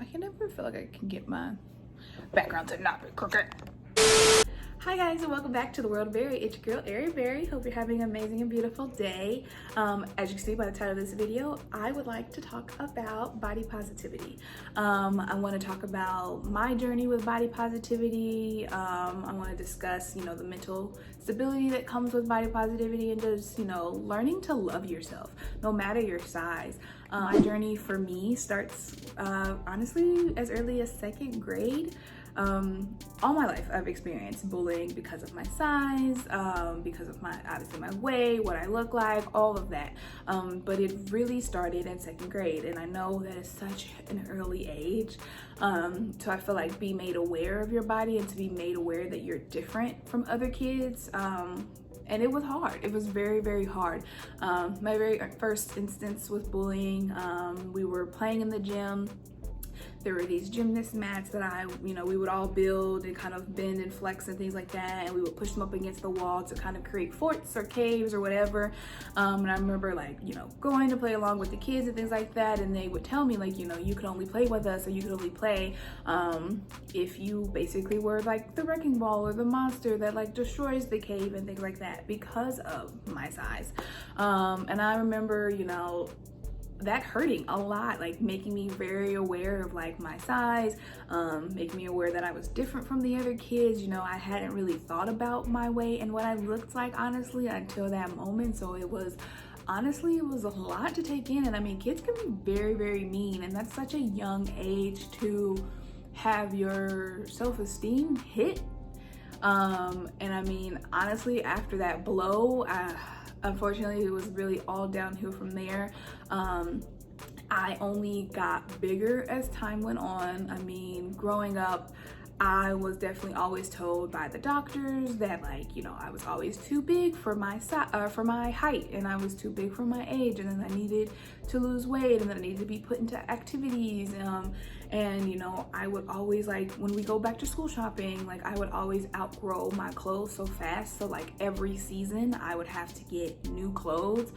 I can never feel like I can get my background to not be crooked. Hi guys, and welcome back to the world of Berry. It's your girl Ari Berry. Hope you're having an amazing and beautiful day. As you can see by the title of this video, I would like to talk about body positivity. I want to talk about my journey with body positivity. I want to discuss, the mental stability that comes with body positivity, and just, learning to love yourself, no matter your size. My journey for me starts, honestly, as early as second grade. All my life I've experienced bullying because of my size, because of obviously my weight, what I look like, all of that. But it really started in second grade, and I know that it's such an early age. So I feel like be made aware of your body and to be made aware that you're different from other kids. And it was hard. It was very, very hard. My very first instance with bullying, we were playing in the gym. There were these gymnast mats that we would all build and kind of bend and flex and things like that, and we would push them up against the wall to kind of create forts or caves or whatever. And I remember going to play along with the kids and things like that, and they would tell me you could only play with us, or you could only play if you basically were like the wrecking ball or the monster that destroys the cave and things like that, because of my size. And I remember that hurting a lot, making me very aware of my size, making me aware that I was different from the other kids. I hadn't really thought about my weight and what I looked like, honestly, until that moment. So it was a lot to take in. And I mean, kids can be very, very mean, and that's such a young age to have your self-esteem hit. And I mean, honestly, after that blow, unfortunately, it was really all downhill from there. I only got bigger as time went on. I mean, growing up, I was definitely always told by the doctors that I was always too big for my for my height, and I was too big for my age, and then I needed to lose weight, and then I needed to be put into activities. And I would always when we go back to school shopping, I would always outgrow my clothes so fast. So every season I would have to get new clothes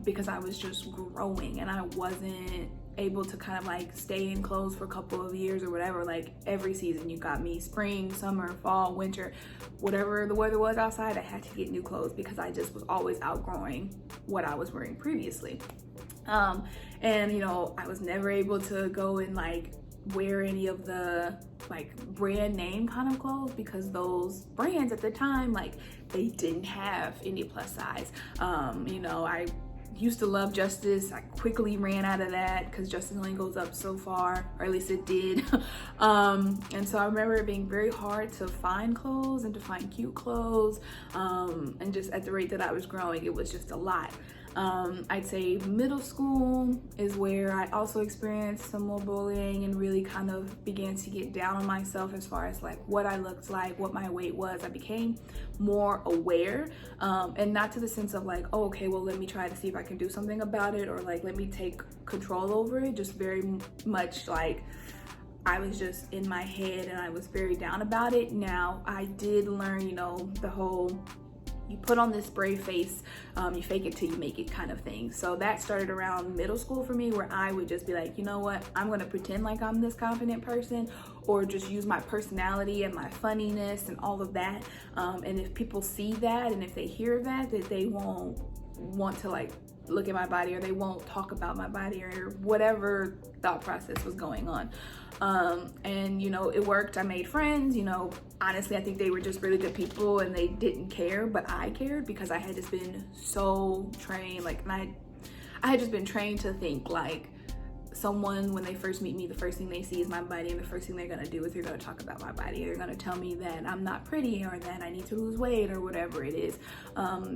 because I was just growing, and I wasn't able to kind of stay in clothes for a couple of years or whatever. Every season you got me spring, summer, fall, winter, whatever the weather was outside, I had to get new clothes because I just was always outgrowing what I was wearing previously. And I was never able to go and wear any of the brand name kind of clothes, because those brands at the time they didn't have any plus size. I used to love Justice. I quickly ran out of that because Justice only goes up so far, or at least it did. And so I remember it being very hard to find clothes and to find cute clothes. And just at the rate that I was growing, it was just a lot. I'd say middle school is where I also experienced some more bullying and really kind of began to get down on myself as far as what I looked like, what my weight was. I became more aware, and not to the sense of oh, okay, well, let me try to see if I can do something about it, or let me take control over it. Just very much I was just in my head, and I was very down about it. Now I did learn, the whole you put on this brave face, you fake it till you make it kind of thing. So that started around middle school for me, where I would just be you know what, I'm gonna pretend like I'm this confident person, or just use my personality and my funniness and all of that. And if people see that, and if they hear that they won't want to look at my body, or they won't talk about my body, or whatever thought process was going on. And it worked. I made friends. Honestly, I think they were just really good people, and they didn't care, but I cared because I had just been so trained. And I had just been trained to think someone, when they first meet me, the first thing they see is my body, and the first thing they're gonna do is they're gonna talk about my body. They're gonna tell me that I'm not pretty, or that I need to lose weight, or whatever it is.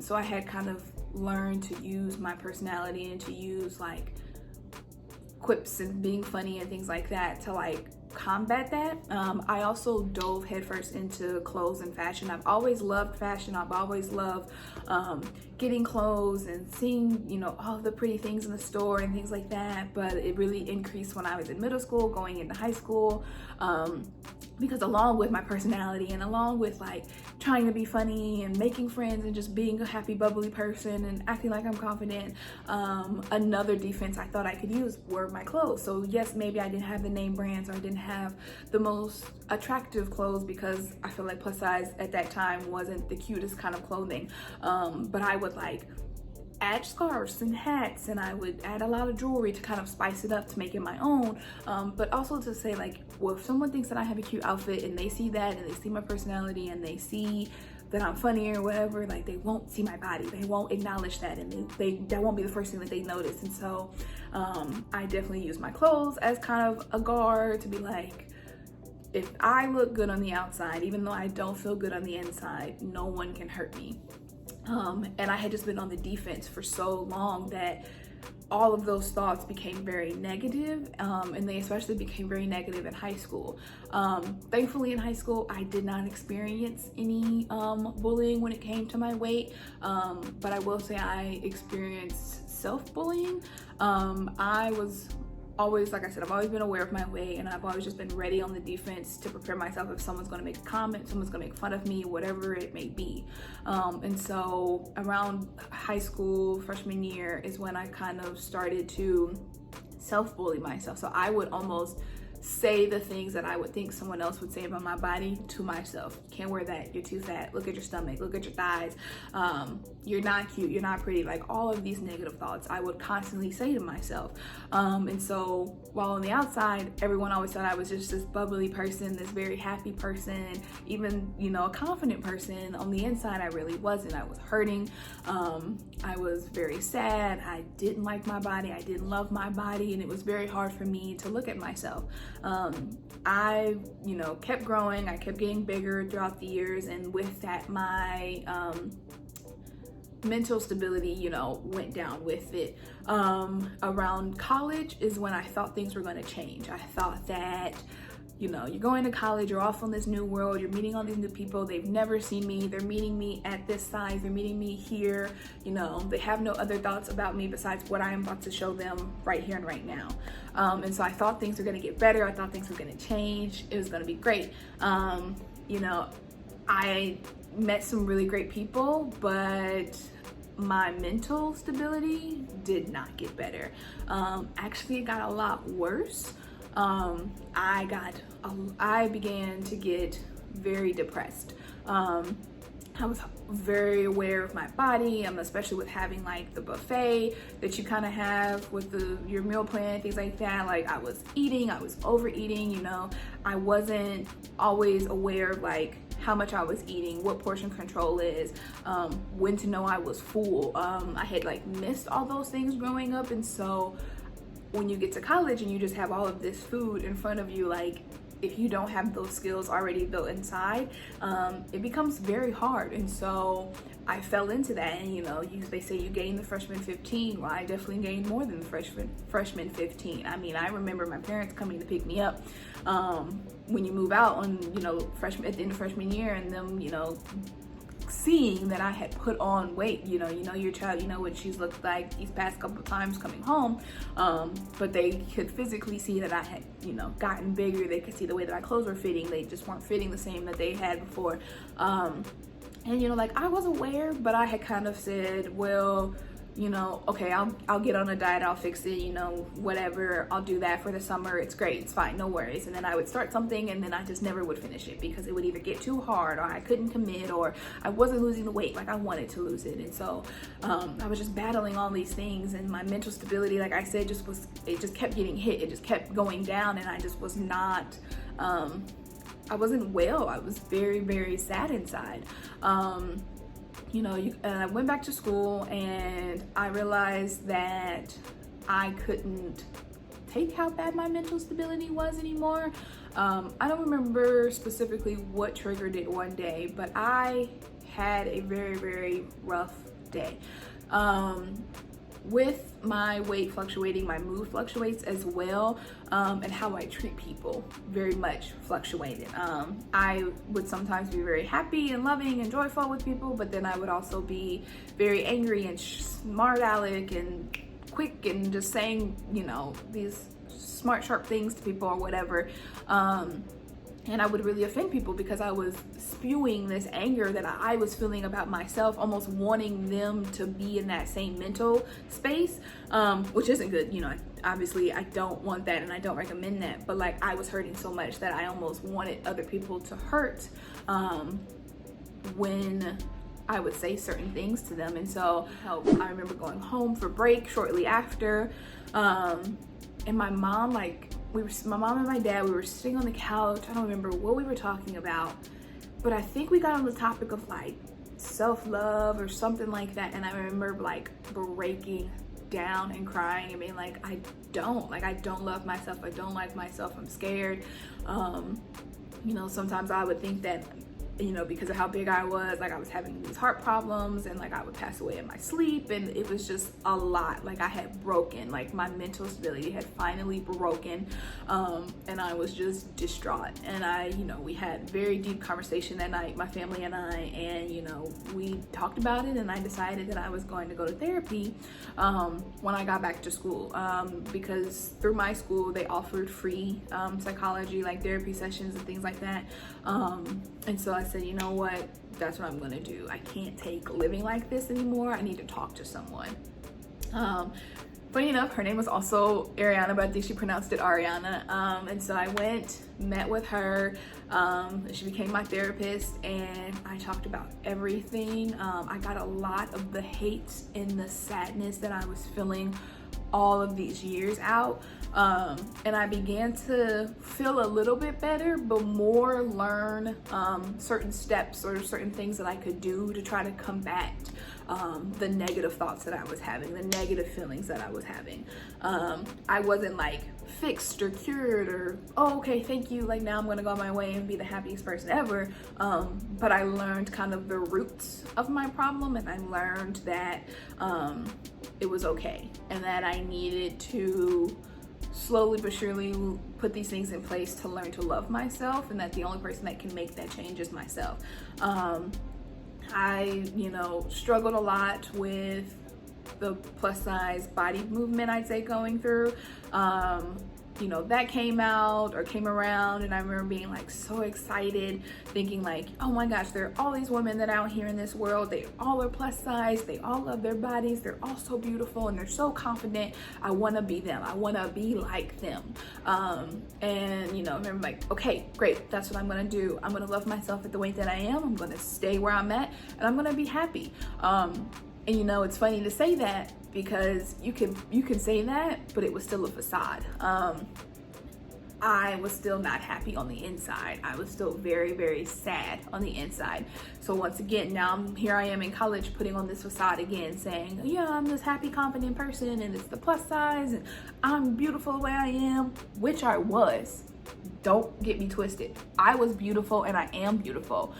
So I had kind of learned to use my personality and to use quips and being funny and things like that to combat that. I also dove headfirst into clothes and fashion. I've always loved fashion. I've always loved getting clothes and seeing, you know, all the pretty things in the store and things like that. But it really increased when I was in middle school, going into high school, because along with my personality and along with like trying to be funny and making friends and just being a happy, bubbly person and acting like I'm confident, another defense I thought I could use were my clothes. So yes, maybe I didn't have the name brands, or I didn't have the most attractive clothes, because I feel like plus size at that time wasn't the cutest kind of clothing, but I would like add scarves and hats, and I would add a lot of jewelry to kind of spice it up to make it my own, but also to say like, well, if someone thinks that I have a cute outfit and they see that and they see my personality and they see that I'm funny or whatever, like they won't see my body, they won't acknowledge that, and that won't be the first thing that they notice. And so I definitely use my clothes as kind of a guard to be like, if I look good on the outside, even though I don't feel good on the inside, no one can hurt me. And I had just been on the defense for so long that all of those thoughts became very negative, and they especially became very negative in high school. Thankfully in high school, I did not experience any bullying when it came to my weight, but I will say I experienced self-bullying. I was always, like I said, I've always been aware of my weight, and I've always just been ready on the defense to prepare myself if someone's going to make a comment, someone's going to make fun of me, whatever it may be. And so around high school, freshman year is when I kind of started to self-bully myself. So I would almost say the things that I would think someone else would say about my body to myself. Can't wear that, you're too fat, look at your stomach, look at your thighs, you're not cute, you're not pretty, like all of these negative thoughts I would constantly say to myself. And so while on the outside, everyone always thought I was just this bubbly person, this very happy person, even, you know, a confident person, on the inside I really wasn't. I was hurting, I was very sad, I didn't like my body, I didn't love my body, and it was very hard for me to look at myself. I, you know, kept growing, I kept getting bigger throughout the years, and with that, my mental stability, you know, went down with it. Around college is when I thought things were going to change. I thought that, you know, you're going to college, you're off on this new world, you're meeting all these new people, they've never seen me, they're meeting me at this size, they're meeting me here, you know, they have no other thoughts about me besides what I am about to show them right here and right now. And so I thought things were going to get better, I thought things were going to change, it was going to be great. You know, I met some really great people, but my mental stability did not get better. Actually, it got a lot worse. I began to get very depressed. I was very aware of my body, especially with having like the buffet that you kind of have with your meal plan, things like that. Like I was eating, I was overeating, you know, I wasn't always aware of like how much I was eating, what portion control is, when to know I was full. I had like missed all those things growing up, and so when you get to college and you just have all of this food in front of you, like if you don't have those skills already built inside, it becomes very hard. And so I fell into that, and you know, they say you gain the freshman 15. Well, I definitely gained more than the freshman 15. I mean, I remember my parents coming to pick me up when you move out on, you know, at the end of freshman year, and them, you know, seeing that I had put on weight. You know your child, you know what she's looked like these past couple of times coming home, but they could physically see that I had, you know, gotten bigger. They could see the way that my clothes were fitting. They just weren't fitting the same that they had before. And you know, like I was aware, but I had kind of said, well, you know, okay, I'll get on a diet, I'll fix it, you know, whatever, I'll do that for the summer, it's great, it's fine, no worries. And then I would start something and then I just never would finish it because it would either get too hard, or I couldn't commit, or I wasn't losing the weight like I wanted to lose it. And so I was just battling all these things, and my mental stability, like I said, it just kept getting hit, it just kept going down, and I just was not, I wasn't well. I was very, very sad inside. You know, and I went back to school, and I realized that I couldn't take how bad my mental stability was anymore. I don't remember specifically what triggered it one day, but I had a very, very rough day. with my weight fluctuating, my mood fluctuates as well, and how I treat people very much fluctuated. I would sometimes be very happy and loving and joyful with people, but then I would also be very angry and smart aleck and quick and just saying, you know, these smart, sharp things to people or whatever. And I would really offend people because I was spewing this anger that I was feeling about myself, almost wanting them to be in that same mental space, which isn't good. You know, obviously I don't want that and I don't recommend that, but like I was hurting so much that I almost wanted other people to hurt when I would say certain things to them. And so I remember going home for break shortly after, and my mom, like, my mom and my dad, we were sitting on the couch. I don't remember what we were talking about, but I think we got on the topic of like self-love or something like that. And I remember like breaking down and crying and being like, I don't love myself. I don't like myself. I'm scared. You know, sometimes I would think that, you know, because of how big I was, like I was having these heart problems and like I would pass away in my sleep, and it was just a lot. Like I had broken, like my mental stability had finally broken, and I was just distraught. And you know, we had very deep conversation that night, my family and I, and you know, we talked about it, and I decided that I was going to go to therapy when I got back to school, because through my school they offered free psychology, like therapy sessions and things like that, and so I said, you know what, that's what I'm gonna do. I can't take living like this anymore. I need to talk to someone. Funny enough, her name was also Ariana, but I think she pronounced it Ariana. And so I went, met with her. She became my therapist, and I talked about everything. I got a lot of the hate and the sadness that I was feeling all of these years out, and I began to feel a little bit better, but more learn certain steps or certain things that I could do to try to combat the negative thoughts that I was having, the negative feelings that I was having. I wasn't like fixed or cured or, oh, okay, thank you, like now I'm gonna go my way and be the happiest person ever, but I learned kind of the roots of my problem, and I learned that it was okay, and that I needed to slowly but surely put these things in place to learn to love myself, and that the only person that can make that change is myself. I, you know, struggled a lot with the plus size body movement, I'd say, going through. You know, that came around, and I remember being like so excited, thinking like, oh my gosh, there are all these women that are out here in this world. They all are plus size. They all love their bodies. They're all so beautiful and they're so confident. I want to be them. I want to be like them. And you know, I remember like, okay, great. That's what I'm going to do. I'm going to love myself at the weight that I am. I'm going to stay where I'm at, and I'm going to be happy. And you know, it's funny to say that because you can say that, but it was still a facade. I was still not happy on the inside. I was still very, very sad on the inside. So once again, now here I am in college putting on this facade again, saying, yeah, I'm this happy, confident person, and it's the plus size, and I'm beautiful the way I am, which I was. Don't get me twisted. I was beautiful and I am beautiful.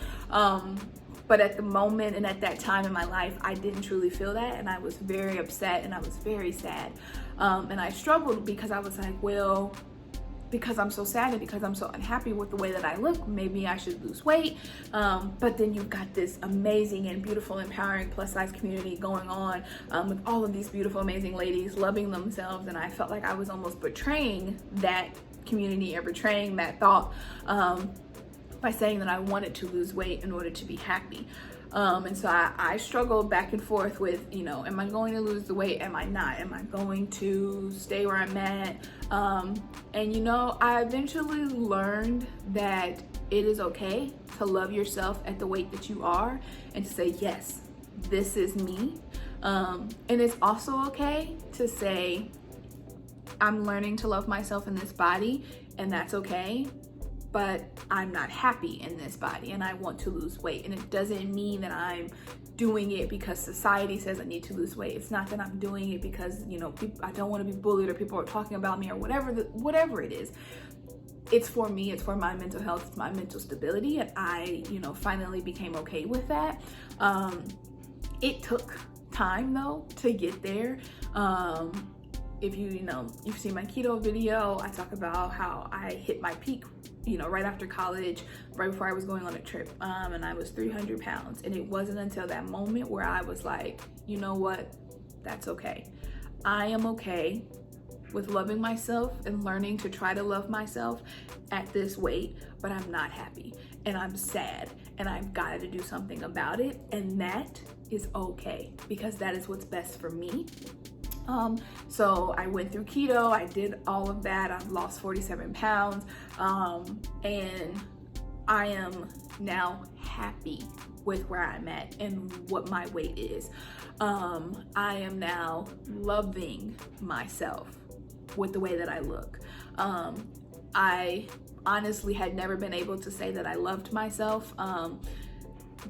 But at the moment and at that time in my life, I didn't truly feel that, and I was very upset and I was very sad. And I struggled because I was like, well, because I'm so sad and because I'm so unhappy with the way that I look, maybe I should lose weight. But then you've got this amazing and beautiful, empowering plus size community going on with all of these beautiful, amazing ladies loving themselves. And I felt like I was almost betraying that community or betraying that thought by saying that I wanted to lose weight in order to be happy. And so I struggled back and forth with, you know, am I going to lose the weight? Am I not? Am I going to stay where I'm at? And you know, I eventually learned that it is okay to love yourself at the weight that you are and to say, yes, this is me. And it's also okay to say, I'm learning to love myself in this body, and that's okay, but I'm not happy in this body and I want to lose weight. And it doesn't mean that I'm doing it because society says I need to lose weight. It's not that I'm doing it because, you know, I don't want to be bullied or people are talking about me or whatever it is. It's for me, it's for my mental health, it's my mental stability, and I, you know, finally became okay with that. It took time though to get there. If you've seen my keto video, I talk about how I hit my peak, right after college, right before I was going on a trip, and I was 300 pounds. And it wasn't until that moment where I was like, you know what, that's okay. I am okay with loving myself and learning to try to love myself at this weight, but I'm not happy and I'm sad and I've got to do something about it. And that is okay, because that is what's best for me. So I went through keto, I did all of that. I've lost 47 pounds, and I am now happy with where I'm at and what my weight is. I am now loving myself with the way that I look. I honestly had never been able to say that I loved myself,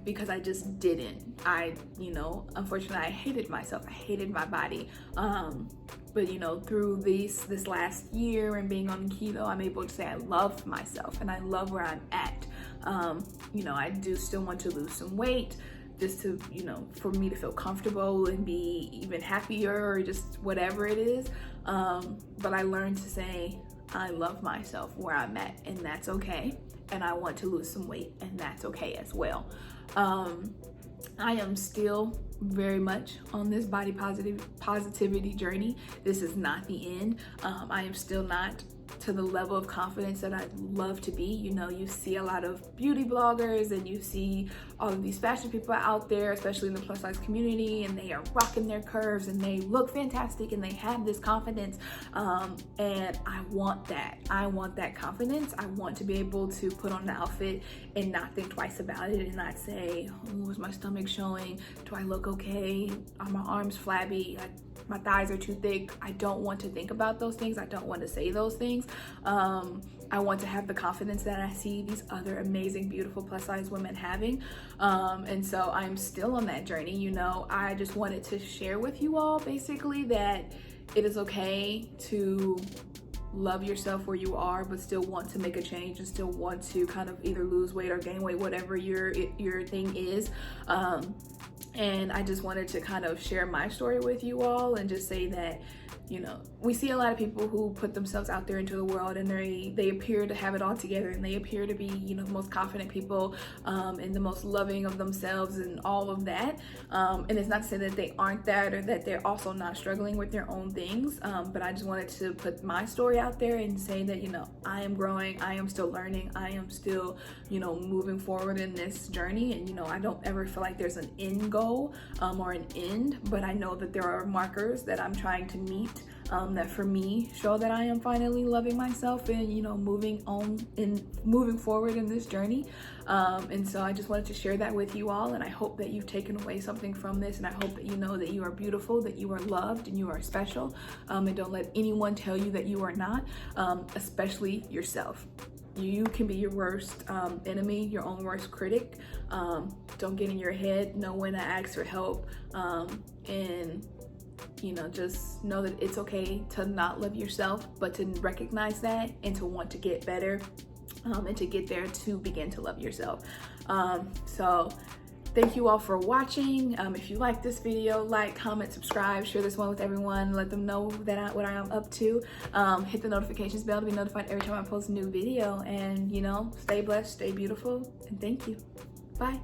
because I just didn't. Unfortunately, I hated myself. I hated my body. But through this last year and being on keto, I'm able to say I love myself and I love where I'm at. I do still want to lose some weight, just to, for me to feel comfortable and be even happier, or just whatever it is. But I learned to say I love myself where I'm at, and that's okay. And I want to lose some weight, and that's okay as well. I am still very much on this body positivity journey. This is not the end. I am still not to the level of confidence that I'd love to be. You see a lot of beauty bloggers and you see all of these fashion people out there, especially in the plus size community, and they are rocking their curves and they look fantastic and they have this confidence. And I want that. I want that confidence. I want to be able to put on an outfit and not think twice about it, and not say, oh, is my stomach showing? Do I look okay? Are my arms flabby? My thighs are too thick. I don't want to think about those things. I don't want to say those things. I want to have the confidence that I see these other amazing, beautiful plus size women having. And so I'm still on that journey. I just wanted to share with you all basically that it is okay to love yourself where you are, but still want to make a change and still want to kind of either lose weight or gain weight, whatever your thing is. And I just wanted to kind of share my story with you all and just say that, we see a lot of people who put themselves out there into the world and they appear to have it all together, and they appear to be, the most confident people, and the most loving of themselves and all of that. And it's not to say that they aren't that, or that they're also not struggling with their own things. But I just wanted to put my story out there and say that, I am growing, I am still learning, I am still, moving forward in this journey. And, I don't ever feel like there's an end goal, or an end, but I know that there are markers that I'm trying to meet, that for me show that I am finally loving myself and moving forward in this journey. And so I just wanted to share that with you all, and I hope that you've taken away something from this, and I hope that you know that you are beautiful, that you are loved, and you are special, and don't let anyone tell you that you are not, especially yourself. You can be your worst enemy, your own worst critic. Don't get in your head, know when to ask for help, and just know that it's okay to not love yourself, but to recognize that and to want to get better, and to get there to begin to love yourself. So thank you all for watching. If you like this video, like, comment, subscribe, share this one with everyone, let them know that what I am up to. Hit the notifications bell to be notified every time I post a new video, and stay blessed, stay beautiful, and thank you. Bye.